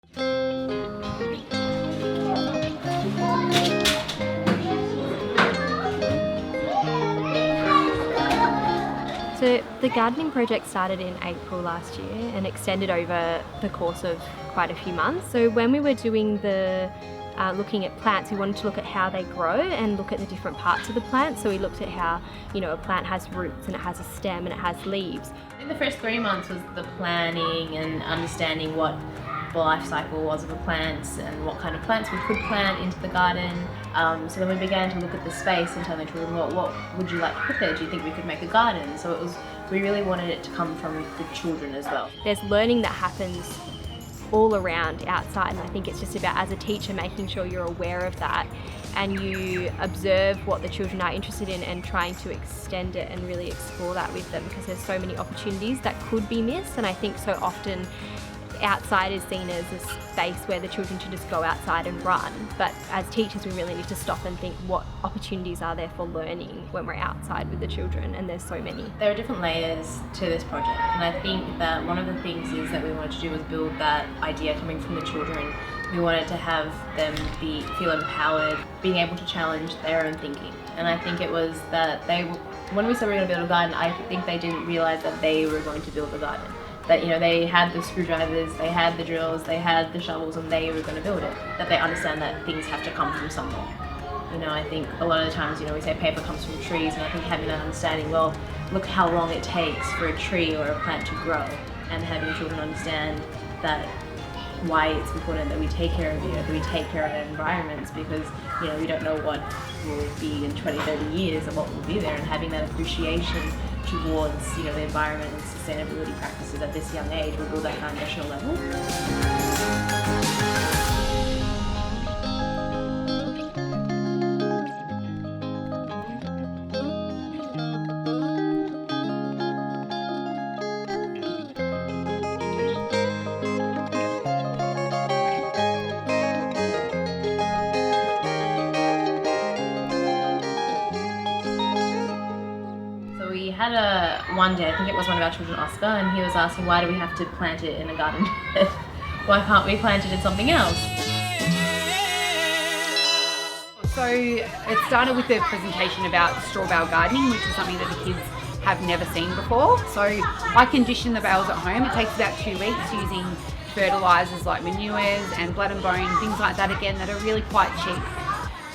So the gardening project started in April last year and extended over the course of quite a few months. So when we were doing the looking at plants, we wanted to look at how they grow and look at the different parts of the plant. So we looked at how, a plant has roots and it has a stem and it has leaves. In the first 3 months was the planning and understanding what the life cycle was of a plant and what kind of plants we could plant into the garden. So then we began to look at the space and tell the children, what would you like to put there? Do you think we could make a garden? So we really wanted it to come from the children as well. There's learning that happens all around outside, and I think it's just about, as a teacher, making sure you're aware of that and you observe what the children are interested in and trying to extend it and really explore that with them, because there's so many opportunities that could be missed. And I think so often outside is seen as a space where the children should just go outside and run, but as teachers we really need to stop and think, what opportunities are there for learning when we're outside with the children? And there's so many. There are different layers to this project, and I think that one of the things is that we wanted to do was build that idea coming from the children. We wanted to have them feel empowered, being able to challenge their own thinking. And I think it was that when we said we were going to build a garden, I think they didn't realize that they were going to build a garden. That they had the screwdrivers, they had the drills, they had the shovels, and they were going to build it. That they understand that things have to come from somewhere. I think a lot of the times, we say paper comes from trees, and I think having that understanding, well, look how long it takes for a tree or a plant to grow, and having children understand that why it's important that we take care of that we take care of our environments, because we don't know what will be in 20, 30 years and what will be there, and having that appreciation towards the environment and sustainability practices at this young age will build that foundational level. We had one day, I think it was one of our children, Oscar, and he was asking, why do we have to plant it in a garden bed? Why can't we plant it in something else? So it started with a presentation about straw bale gardening, which is something that the kids have never seen before. So I condition the bales at home. It takes about 2 weeks using fertilisers like manures and blood and bone, things like that, again, that are really quite cheap.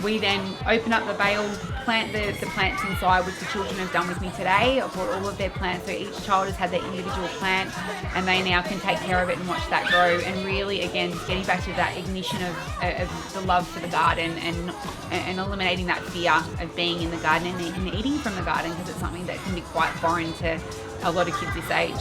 We then open up the bale, plant the plants inside, which the children have done with me today. I've brought all of their plants, so each child has had their individual plant, and they now can take care of it and watch that grow. And really, again, getting back to that ignition of the love for the garden and eliminating that fear of being in the garden and eating from the garden, because it's something that can be quite foreign to a lot of kids this age.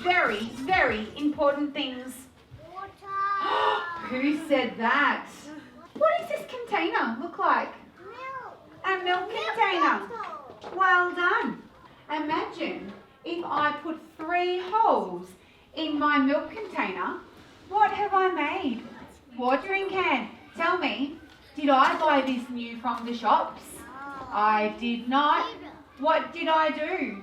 Very, very important things. Water. Who said that? What does this container look like? Milk. A milk container. Well done. Imagine if I put 3 holes in my milk container. What have I made? Watering can. Tell me, did I buy this new from the shops? I did not. What did I do?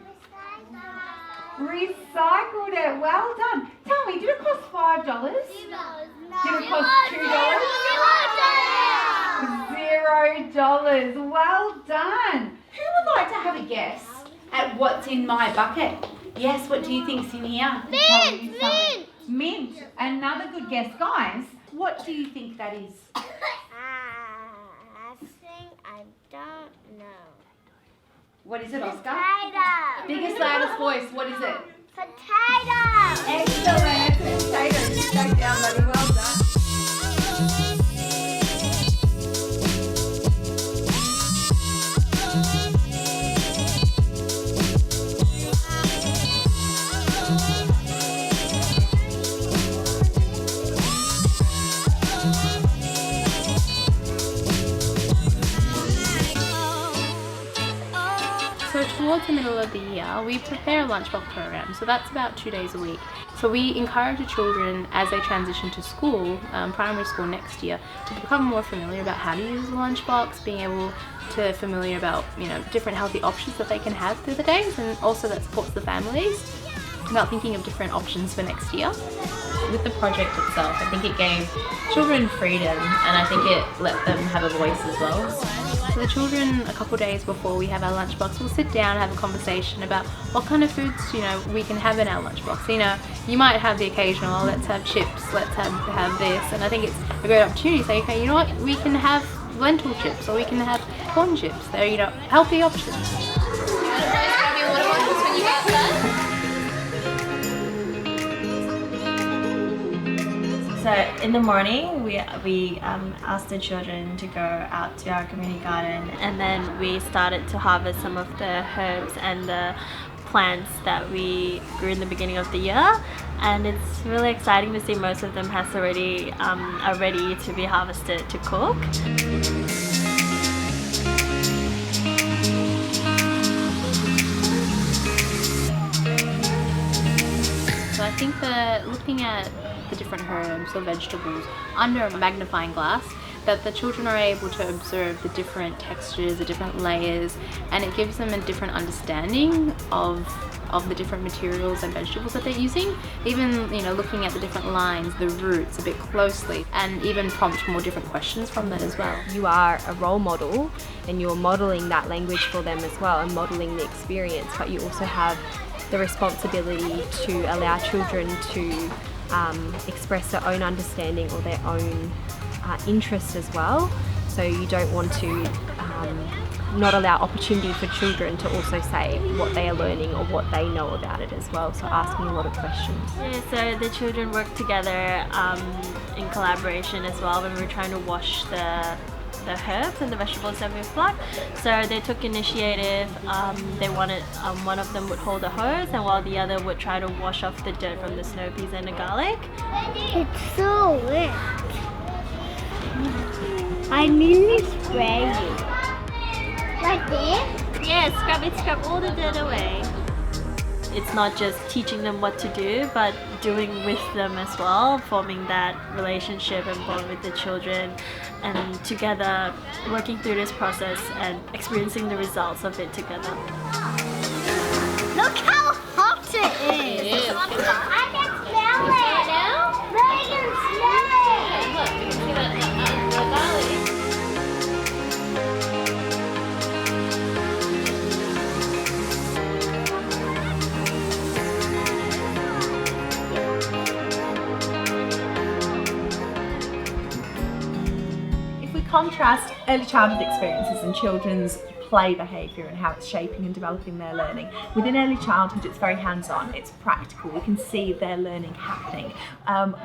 Recycled it. Well done. Tell me, did it cost $5? No. Did it cost $2? $0. Well done. Who would like to have a guess at what's in my bucket? Yes, what do you think's in here? Mint. Mint. Another good guess. Guys, what do you think that is? I think I don't know. What is it, Oscar? Potato. Biggest, loudest voice. What is it? Potato. Excellent. It's a potato. Just go down, buddy. Well done. So towards the middle of the year, we prepare a lunchbox program. So that's about 2 days a week. So we encourage the children as they transition to school, primary school next year, to become more familiar about how to use a lunchbox, being able to familiar about different healthy options that they can have through the days, and also that supports the families about thinking of different options for next year. With the project itself, I think it gave children freedom, and I think it let them have a voice as well. So the children, a couple of days before we have our lunchbox, will sit down and have a conversation about what kind of foods we can have in our lunchbox. You might have the occasional, oh, let's have chips, let's have this, and I think it's a great opportunity to say, okay, you know what, we can have lentil chips or we can have corn chips. They're healthy options. So in the morning, we asked the children to go out to our community garden, and then we started to harvest some of the herbs and the plants that we grew in the beginning of the year, and it's really exciting to see most of them are ready to be harvested to cook. So I think that looking at the different herbs or vegetables under a magnifying glass, that the children are able to observe the different textures, the different layers, and it gives them a different understanding of the different materials and vegetables that they're using. Even looking at the different lines, the roots a bit closely, and even prompt more different questions from that as well. You are a role model and you're modeling that language for them as well and modeling the experience, but you also have the responsibility to allow children to express their own understanding or their own interest as well. So you don't want to not allow opportunity for children to also say what they are learning or what they know about it as well. So asking a lot of questions. Yeah, so the children worked together in collaboration as well when we were trying to wash the herbs and the vegetables that we've plucked. So they took initiative. They wanted one of them would hold a hose, and while the other would try to wash off the dirt from the snow peas and the garlic. It's so wet. I nearly sprayed it. Like this? Yeah, scrub all the dirt away. It's not just teaching them what to do, but doing with them as well, forming that relationship and bond with the children, and together working through this process and experiencing the results of it together. Look how hot it is! I can smell it! Look, I can smell it! Look, you can see that garlic. Contrast early childhood experiences and children's play behaviour and how it's shaping and developing their learning. Within early childhood, it's very hands-on, it's practical, we can see their learning happening,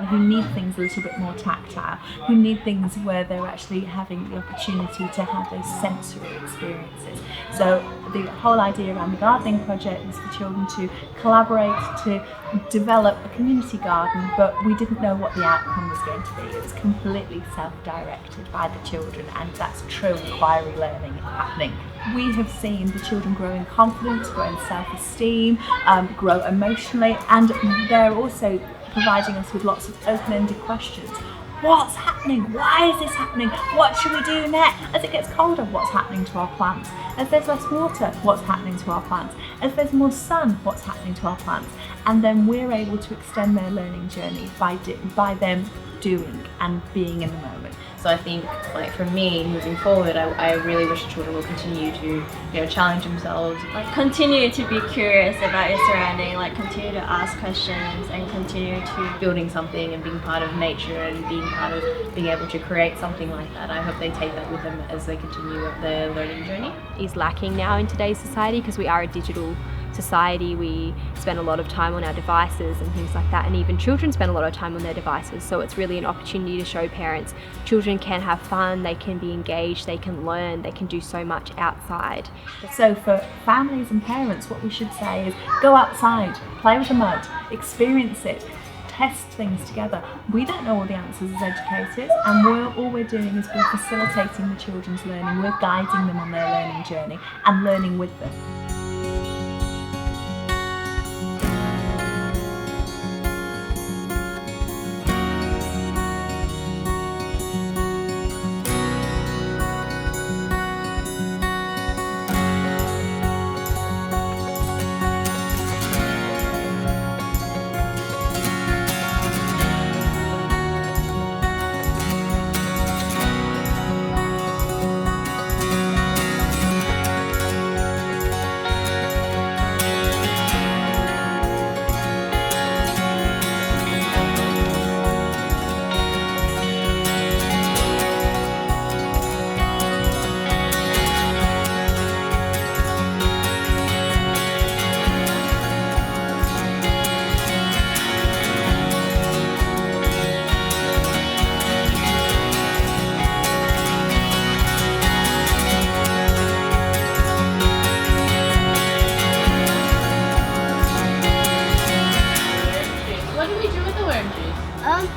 who need things a little bit more tactile, who need things where they're actually having the opportunity to have those sensory experiences. So the whole idea around the gardening project was for children to collaborate to develop a community garden, but we didn't know what the outcome was going to be. It was completely self-directed by the children, and that's true inquiry learning happening. We have seen the children grow in confidence, grow in self-esteem, grow emotionally, and they're also providing us with lots of open-ended questions. What's happening? Why is this happening? What should we do next? As it gets colder, what's happening to our plants? As there's less water, what's happening to our plants? As there's more sun, what's happening to our plants? And then we're able to extend their learning journey by them doing and being in the moment. So I think, like for me, moving forward, I really wish children will continue to, challenge themselves. Like continue to be curious about your surrounding, like continue to ask questions and continue to Building something and being part of nature and being part of being able to create something like that. I hope they take that with them as they continue their learning journey. Is lacking now in today's society because we are a digital society. We spend a lot of time on our devices and things like that, and even children spend a lot of time on their devices. So it's really an opportunity to show parents children can have fun, they can be engaged, they can learn, they can do so much outside. So for families and parents, what we should say is go outside, play with the mud, experience it, test things together. We don't know all the answers as educators, and all we're doing is we're facilitating the children's learning, we're guiding them on their learning journey and learning with them.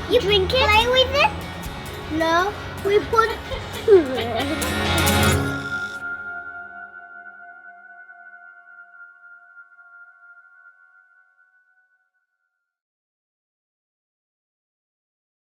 You drink it? Play with it? No, we put